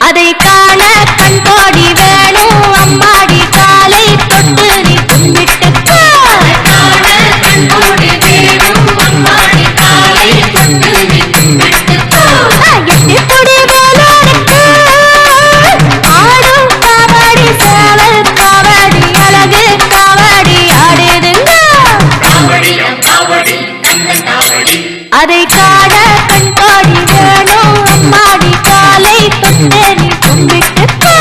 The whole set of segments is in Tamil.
அதை காண கண்கோடி வேணும் அம்மாடி காலை தொட்டு நீ கும்பிட்டுக்கோ எட்டிப்பொடி போலோருக்கு ஆடும் காவடி சேவல் காவடி அழகு காவடி ஆடுதுங்க அதை காண கண்கோடி வேணும் அம்மாடி காலை தொட்டு நீ கும்பிட்டுக்கோ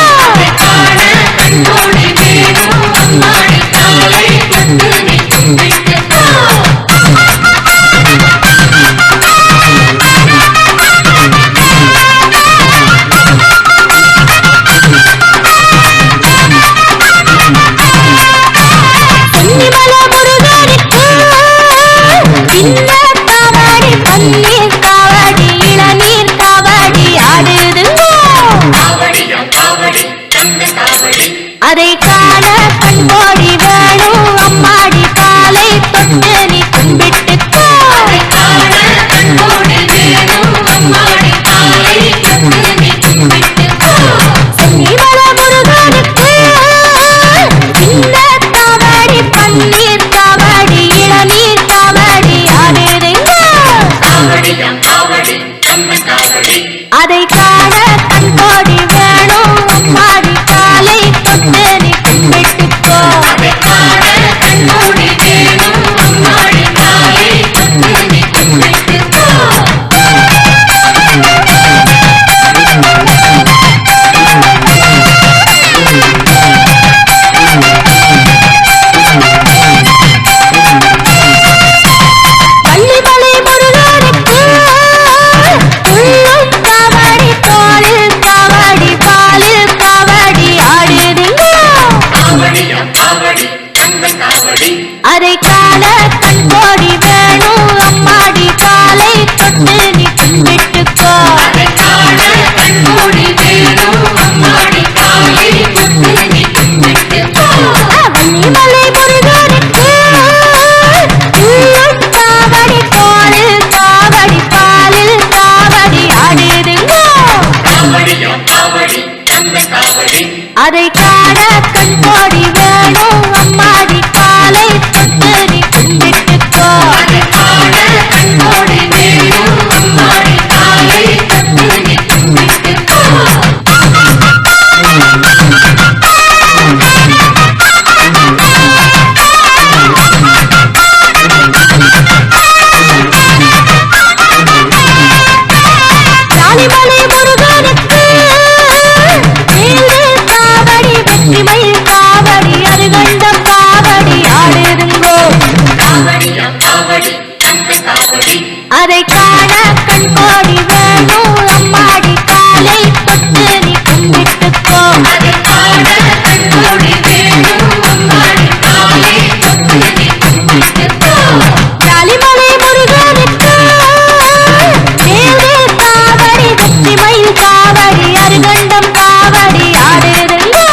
பன்னீர் காவடி இளநீர் காவடி ஆடுதுங்க அதை காண கண்கோடி வேணும் அம்மாடி காலை தொட்டு நீ கும்பிட்டுக்கோ சென்னிமல முருகனுக்கு சின்ன காவடி பன்னீர் காவடி இளநீர் காவடி ஆடுதுங்க அதை காண கண்கோடி வேணும் அம்மாடி காலை தொட்டு நீ கும்பிட்டுக்கோ பள்ளிமலை முருகனுக்கு உள்ளும் காவடி தோளில் காவடி பாலில் காவடி ஆடுதுங்க அதை காண கண்கோடி வேணும் அம்மாடி காலை தொட்டு நீ கும்பிட்டுக்கோ வள்ளிமலை முருகனுக்கு உள்ளும் காவடி தோளில் காவடி பாலில் காவடி ஆடுதுங்க அதை காண கண்கோடி வேணும் அம்மாடி காலை தொட்டு நீ கும்பிட்டுக்கோ ராணிமலை முருகனுக்கு வேல் காவடி வெற்றிமயில் காவடி அருகண்டம் காவடி ஆடுதுங்கோ அதை காண கண்கோடி வேணும் அம்மாடி காலை தொட்டு நீ கும்பிட்டுக்கோ ராணிமலை முருகனுக்கு வேல் காவடி வெற்றிமயில் காவடி அருகண்டம் காவடி ஆடுதுங்கோ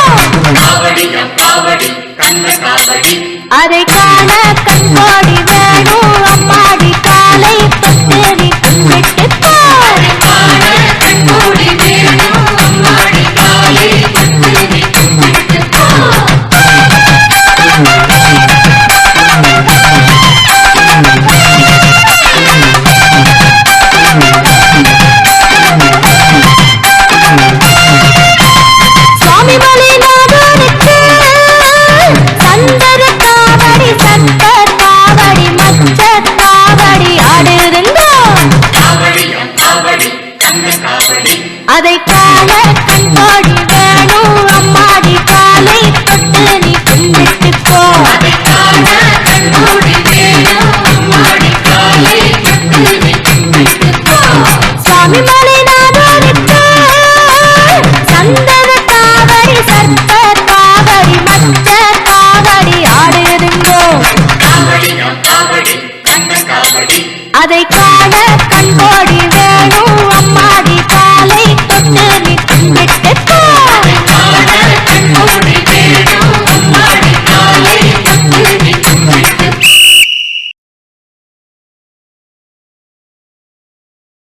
அதை காண கண்கோடி வேணும் அம்மாடி காலை தொட்டு நீ கும்பிட்டுக்கோ சுவாமிமலை நாதனுக்கு சந்தர காவடி சட்ட காவடி மச்ச காவடி ஆடுதுங்க அதை காண கண்கோடி வேணும் அம்மாடி காலை தொட்டு நீ கும்பிட்டுக்கோ சுவாமிமலை நாதனுக்கு சந்தன காவடி சட்ட காவடி மச்ச காவடி ஆடுதுங்கோ அதை காண கண்கோடி